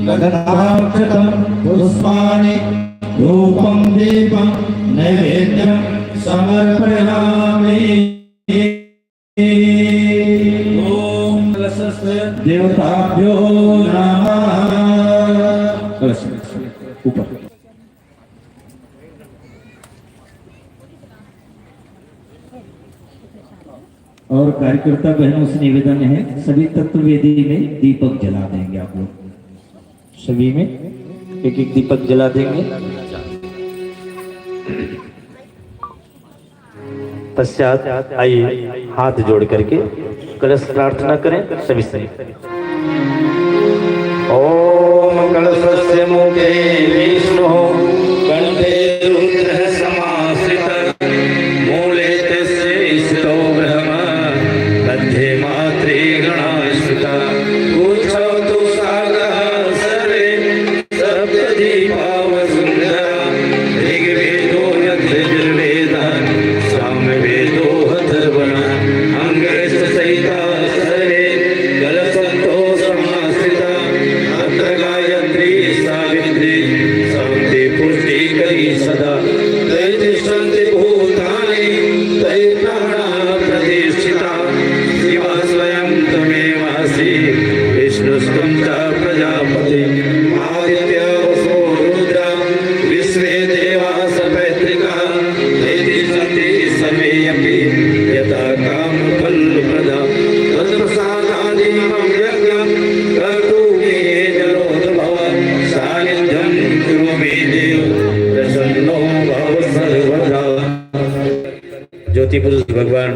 गगनाक्षतं पुष्पाणि धूपं दीपं नैवेद्यं समर्पयामि। ओम देवताभ्यो नमः। ऊपर और कार्यकर्ता बहनों से निवेदन है, सभी तत्ववेदी में दीपक जला देंगे। आप लोग सभी में एक एक दीपक जला देंगे। पश्चात आइए हाथ जोड़ करके कलश प्रार्थना करें सभी से। ओम कलशस्य मुखे विष्णु कंठे रुद्र समाश्रित मूले तस्य स्थितो ब्रह्म मध्ये मात्रे गणाश्रिता उच्चौ तु सागः सर्वे सप्तदीपावसुन्दरा ऋग्वेदो यजुर्वेदः सामवेदो अथर्वणः अंगरक्षसहिता सर्वे कलशन्तो समाश्रिता अत्र गायत्री सावित्री शान्ति पुष्टिकरी सदा तैः तिष्ठन्ति भूतानि तैः प्राणाः प्रतिष्ठिता शिवा स्वयं त्वमेवासि विष्णुस्त्वं च प्रजापति आदित्य वसो रुद्र विश्वे देवाः पैतृकाः ते तिष्ठन्ति सर्वेऽपि यथा कामफलप्रदा तत्प्रसादादीपं यज्ञं कर्तुं मे जलोद्भव सान्निध्यं कुरु मे देव प्रसन्नो भव सर्वदा। ज्योति पुरुष भगवान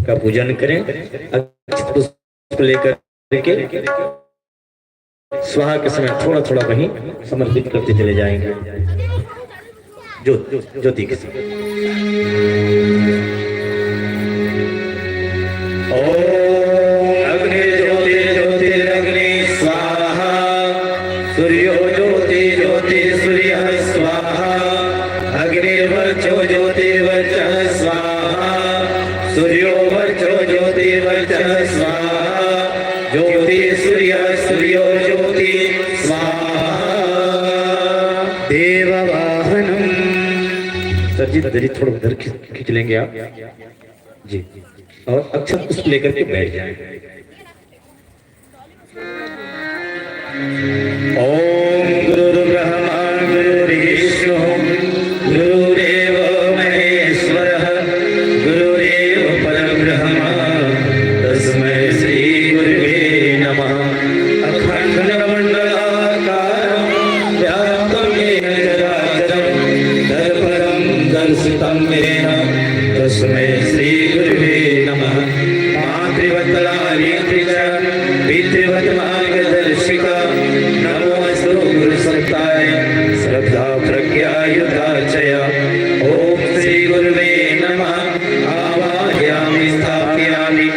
का पूजन करें। अक्षत पुष्प लेकर के स्वाहा के समय थोड़ा थोड़ा वहीं समर्पित करते चले जाएंगे ज्योति के समय। अग्नि ज्योति ज्योतिरग्नि स्वाहा सूर्यो ज्योति ज्योति सूर्य स्वाहा अग्निर्वर्चो ज्योतिर्वर्चः स्वाहा सूर्यो वर्चो ज्योतिर्वर्चः स्वाहा ज्योति सूर्य सूर्यो ज्योति स्वाहा देववाहनम। सर जी दरी थोड़ा उधर खींच लेंगे आप जी, और अक्षत पुष्प लेकर के बैठ जाएं। ओम गुरुर्ब्रह्मा गुरुर्विष्णु गुरुरेव महेश्वरः गुरुरेव परब्रह्म तस्मै श्री गुरुवे नमः। अखण्डमण्डलाकारं व्याप्तं येन चराचरं दर्पणं दर्शितं येन तस्मै श्री गुरुवे नमः। मातृवत्सलारीति च पितृवत् मार्गदर्शिका नमोऽस्तु गुरुसत्ताय श्रद्धा प्रज्ञा युताचया। ओम श्री गुरुवे नमः। आवाहयामि स्थापयामि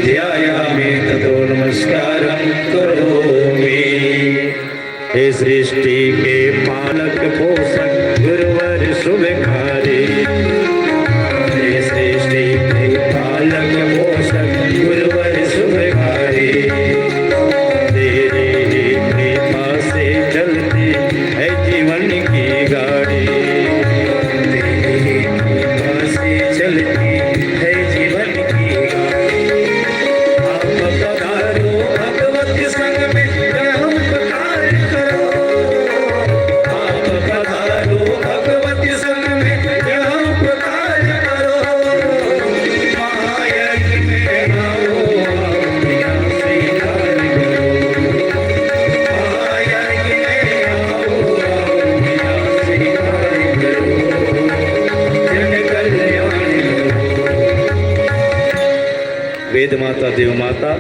ध्यायामि ततो नमस्कारं करोमि। हे सृष्टि के पालक पोषक गुरुवर शुभकारी सृष्टि के पालक पोषक गुरुवर शुभकारी तेरे कृपा से चलती है जीवन की गाड़ी तेरी कृपा से चलती है जीवन की गाड़ी। आप पधारो भगवत संग में हम पधार करो आप पधारो भगवत संग में हम पधार करो महायज्ञ में आओ अपना स्वीकार करो महायज्ञ में आओ अपना स्वीकार करो जन कल्याण करो। वेद माता देव माता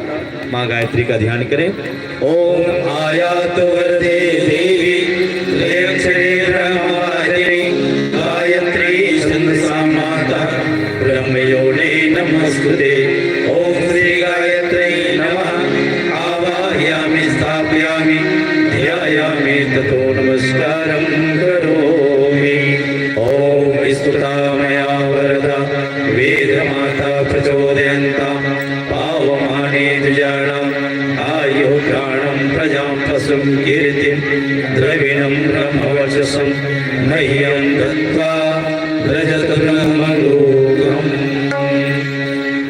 माँ गायत्री का ध्यान करें। ओम आयात वरदे देवी लयक्षरे ब्रह्मवादिनी गायत्री छंदसा माता ब्रह्मयोने नमस्कुते। ओम श्री गायत्री नमः। आवाहयामि स्थापयामि ध्यायामि ततो नमस्कारं करोमि। ओम स्तुता मया वरदा वेद माता प्रचोदयन्ता पावमाने द्विजानां आयुः प्राणं प्रजां पशुं कीर्तिं द्रविणं ब्रह्मवचसं मह्यं दत्त्वा व्रजत ब्रह्मलोकम्।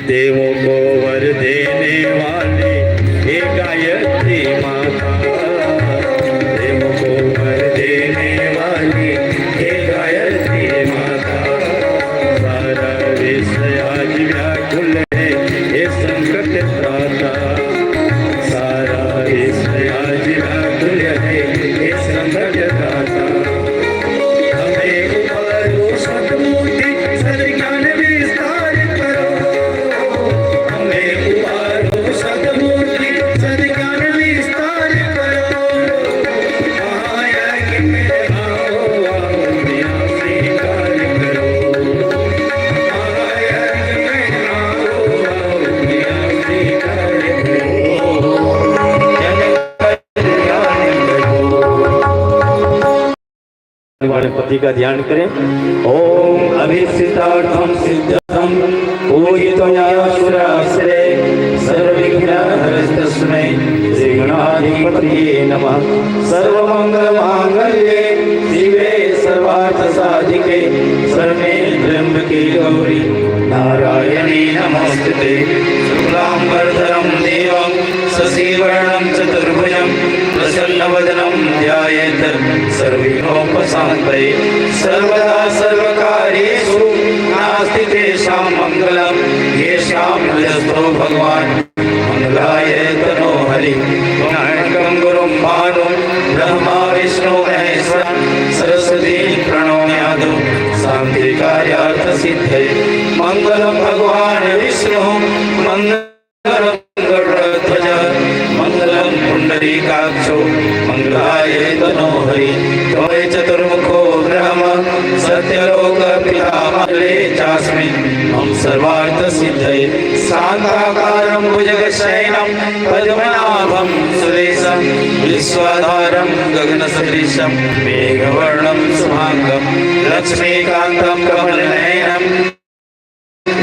देवों को वर देने वाली हे गायत्री माता, देवों को वर देने वाली हे गायत्री माता। सारा विश्व आज व्याकुल है ये संकट त्राता, सारा विश्व आज व्याकुल है ये संकट त्राता। हमें उबारो सतमूर्ति सद्ज्ञान विस्तार करो, हमें उबारो सतमूर्ति सद्ज्ञान विस्तार करो। माया के आओ आओ दुनिया स्वीकार करो, माया के आओ आओ दुनिया स्वीकार करो। वाले पति का ध्यान करें। ओम अभिसिद्धार्थम सिद्धम पूजितोयासुराश्रे सर्वविघ्नहरस्तस्मै श्री गणाधिपतये नमः। सर्वमंगलमांगल्ये शिवे सर्वार्थसाधिके शरण्ये त्र्यंबके गौरी नारायणी नमोस्तुते। शुक्लांबरधरं देवं शशिवर्णं चतुर्भुजं प्रसन्नवदनं ध्यायेत् सर्वविघ्नोपशान्तये। सर्वदा सर्वकार्येषु नास्ति तेषां मङ्गलं, येषां हृदयस्थो भगवान् मङ्गलाय तनो हरि। विनायकं गुरुं भानुं ब्रह्मा विष्णु महेश्वरं सरस्वती प्रणम्यादौ शान्तिकार्यार्थसिद्धये। मङ्गलं भगवान् विष्णुः मङ्गलं गरुडध्वज मङ्गलं पुण्डरीकाक्षो मङ्गलाय तनो हरि। त्वय चतुर्मुखो ब्रह्म सत्यलोक पितामहे चास्मि मम सर्वार्थसिद्धये। शान्ताकारं भुजगशयनं पद्मनाभं सुरेशं विश्वाधारं गगनसदृशं मेघवर्णं शुभाङ्गं लक्ष्मीकान्तं कमलनयनं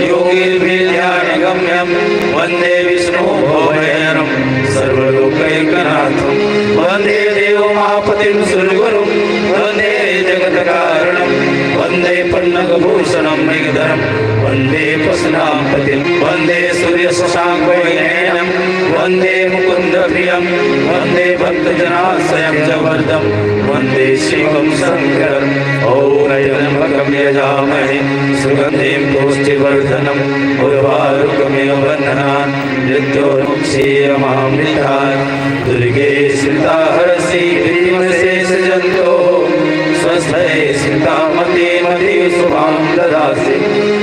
योगिर्भिर्ध्यानगम्यं वन्दे विष्णु भवभयहरं सर्वलोकैकनाथं। वन्दे देवमापतिं सुरगुरुं वन्दे जगत्कारणं वन्दे पन्नगभूषणं मृगधरं वन्दे पशुनापतिं वन्दे सूर्यशशाङ्कनयनं वन्दे मुकुन्दप्रियं वन्दे भक्तजनाश्रयं च वरदं वन्दे शिवं शङ्करम्। ॐ त्र्यम्बकं यजामहे सुगन्धिं पुष्टिवर्धनम् उर्वारुकमिव बन्धनान् मृत्योर्मुक्षीयमामृतात्। दुर्गे स्मृता हरसि भीमशेषजन्तो स्वस्थये स्मृतामते मते शुभां ददासि।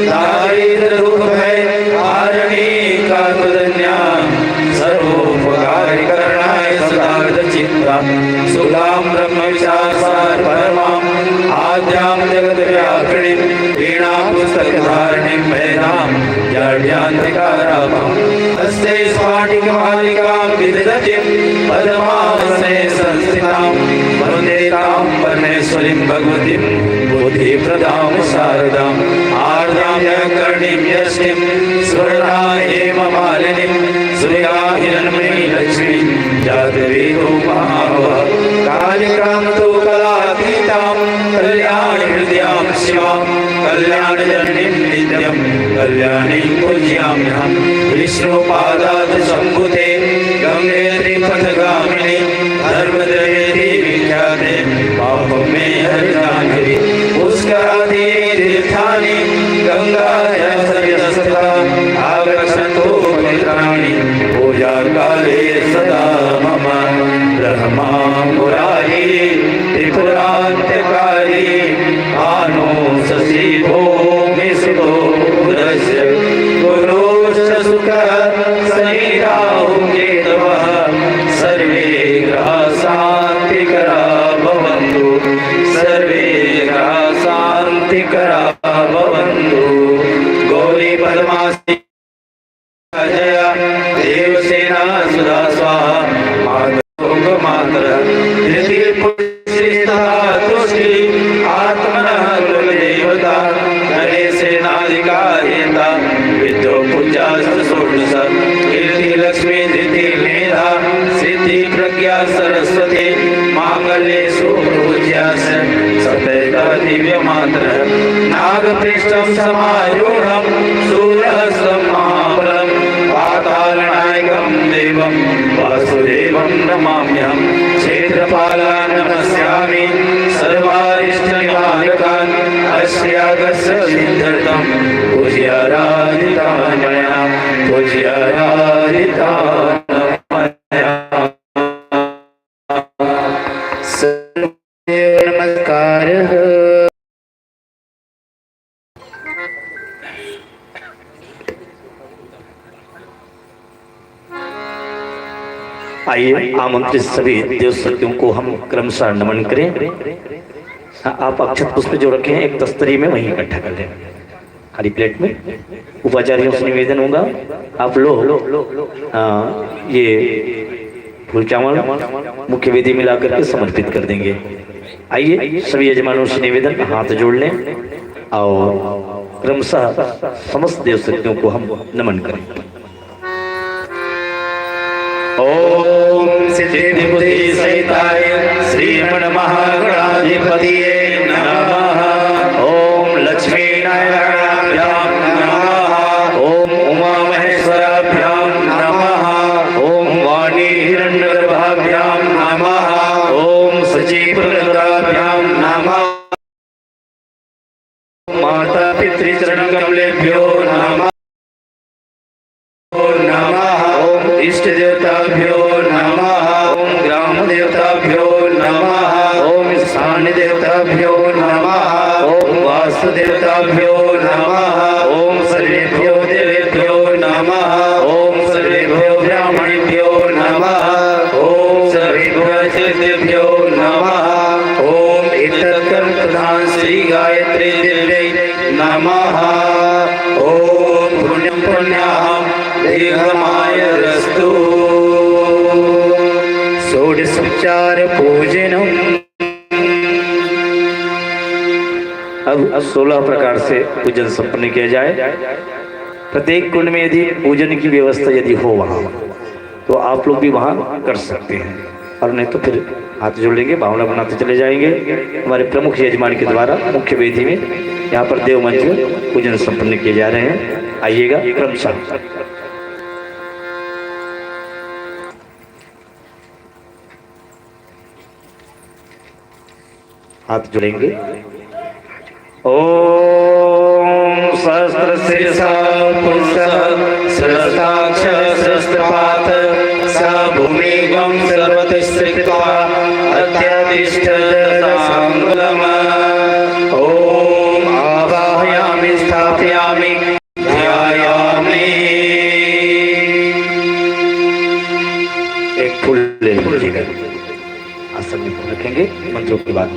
दारिद्र्यदुःखभय हारिणी कातुदन्या सर्वोपकारिकरणाय सदार्धचित्ता। शुक्लां ब्रह्मविशारसार परमाम् आद्यां जगद्व्यापिणीं वीणां पुस्तकधारिणीं वेदां जाड्यान्तिकाराभम् हस्ते स्फाटिकमालिकां विदधतीं पद्मासने संस्थितां वन्दे तां परमेश्वरीं भगवतीं बुद्धिप्रदां शारदाम् आर्द्रां जयकर्णीं यष्टिं स्वर्णा हेममालिनीं सूर्या हिरण्मयी लक्ष्मीं जातवेदोपमावः। कालिकां तु कलातीतां कल्याणहृदयां शिवां कल्याणजननीं नित्यं कल्याणीं पूजयाम्यहं। विष्णुपादात् सम्भुते गङ्गे त्रिपथगामिनि धर्मद्रव्ये विख्याते पापमे हरिजाह्नवी। पुष्करादि तीर्थानि गङ्गाजलसंस्थिता आगच्छन्तु पवित्राणि पूजाकाले सदा मम। ब्रह्मा मुरारी त्रिपुरान्त्यकारी भानु शशि भूमिसुतो बुधस्य गुरुश्च शुक्रः शनि राहु केतवः सर्वे ग्रहाः शान्तिकरा भवन्तु, सर्वे ग्रहाः शान्तिकरा भवन्तु। गौरी पद्मासी जया देवसेना सुधा स्वाहा मातरः तृतीय पुत्री तथा सरस्वती मांगल्येषु पूज्यस्य सफेदा दिव्य मात्र नागपृष्ठं समारूढं शूलहस्तं महाबलं पातालनायकं देवं वासुदेवं नमाम्यहं क्षेत्रपाला नमस्यामि सर्वारिष्टनिवारकान् अस्यागस्य सिद्ध्यर्थं पूज्याराधितान् मया पूज्याराधितान् मया नमस्कारः। आइए आमंत्रित सभी देव सत्यों को हम क्रमशः नमन करें। आप अक्षत पुष्प जो रखे हैं एक तस्तरी में वहीं इकट्ठा कर लें, खाली प्लेट में। उपाचार्यों से निवेदन होगा आप लोग ये फूल चावल मुख्य वेदी में ला करके समर्पित कर देंगे। आइए सभी यजमानों से निवेदन हाथ जोड़ लें और क्रमशः समस्त देव सत्यों को हम नमन करें। ओम सिद्धि बुद्धि सहिताय श्रीमन महागणाधिपतिये नमः। ओम लक्ष्मी नारायणाभ्यां नमः। ओम उमा महेश्वराभ्यां नमः। ओम वाणी हिरण्यगर्भाभ्यां नमः। ओम सचीपुरभ्यां नमः। माता पितृचरण कमलेभ्यो नमः। इष्ट देवताभ्यो नमः। ओम ग्राम देवताभ्यो नमः। ओम स्थान देवताभ्यो नमः। ओम वास्तु देवताभ्यो नमः। ओम सर्वेभ्यो देवेभ्यो नमः। ओम सर्वेभ्यो ब्राह्मणेभ्यो नमः। ओम सर्वेभ्यो देवेभ्यो नमः। ओम एतत्कर्म प्रधान श्री गायत्री देव्यै नमः। ओम पुण्यं पुण्याहं दीर्घमायुरस्तु। षोडशोपचार पूजनम्। अब 16 प्रकार से पूजन संपन्न किया जाए। प्रत्येक कुंड में यदि पूजन की व्यवस्था यदि हो वहाँ तो आप लोग भी वहाँ कर सकते हैं, और नहीं तो फिर हाथ जोड़ लेंगे, भावना बनाते चले जाएंगे। हमारे प्रमुख यजमान के द्वारा मुख्य वेदी में यहाँ पर देव मंच में पूजन संपन्न किए जा रहे हैं। आइएगा क्रमशः। हाथ जोड़ेंगे। ओम सहस्र शीर्षा पुरुषः सहस्राक्ष सहस्रपात स भूमिगं सर्वतस्थित्वा अत्यातिष्ठताङ्गलम्। ओम आवाहयामि स्थापयामि ध्यायामि। एक फूल ले लीजिएगा, आसन में रखेंगे मंत्रों के बाद।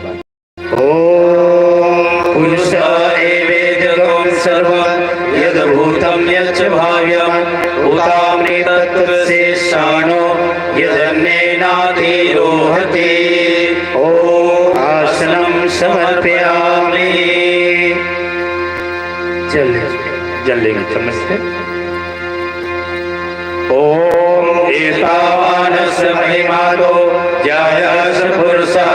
ओम पुरुष एवेदकं सर्वं यद्भूतं यच्च भाव्यं भूताम्नि तत्त्वशेषाणो यदन्नेनाधिरोहति। ओम आसनं समर्पयामि। जल लेंगे चम्मच से। ओम एतावानस्य महिमातो जायस पुरुषः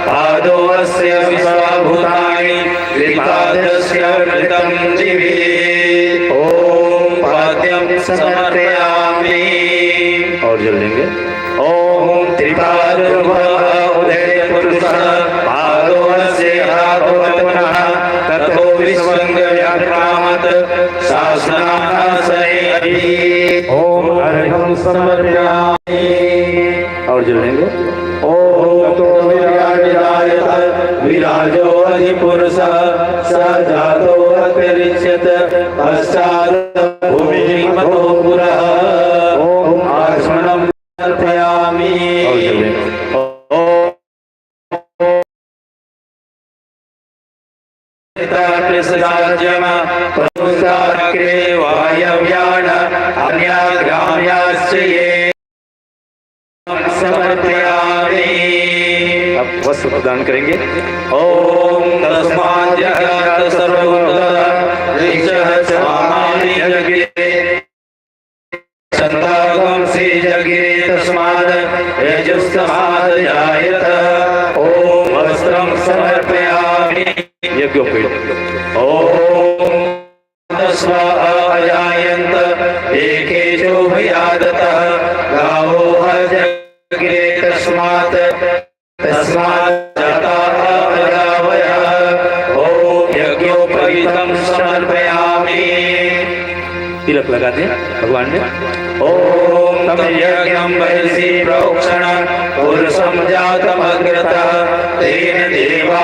पादो अस्य विश्वभूतानि त्रिपादस्य कृतं दिवि। ओम पाद्यं समर्पयामि। और जल लेंगे। ओम त्रिपादरूपः उदय पुरुषः पादो अस्य भगवतः ततो विश्वं व्याक्रामत् शासनासये। ओम अर्घं समर्पयामि। और जो लेंगे। ओम तो विराजो अधिपुरुषः स जातो अतिरिच्यत पश्चात् भूमिमतो पुरः। ओम आचमनं समर्पयामि। और जो लेंगे। समर्पयामि। अब वस्त्र प्रदान करेंगे। ओम तस्मात् जगत् सर्वभूतः ऋचः स्वामानि जगिरे छन्दागं से जगिरे तस्मात् यजुस्तमात् समर्पयामि यज्ञोपवीत ओम अजायंत एके जो भयादतः गावो अजगिरे तस्मात् जाता अजावयः ओम यज्ञोपवीतं समर्पयामि। तिलक लगा दें भगवान ने। ओम तम यज्ञं बहिषि प्रोक्षण पुरुषं जातमग्रतः तेन देवा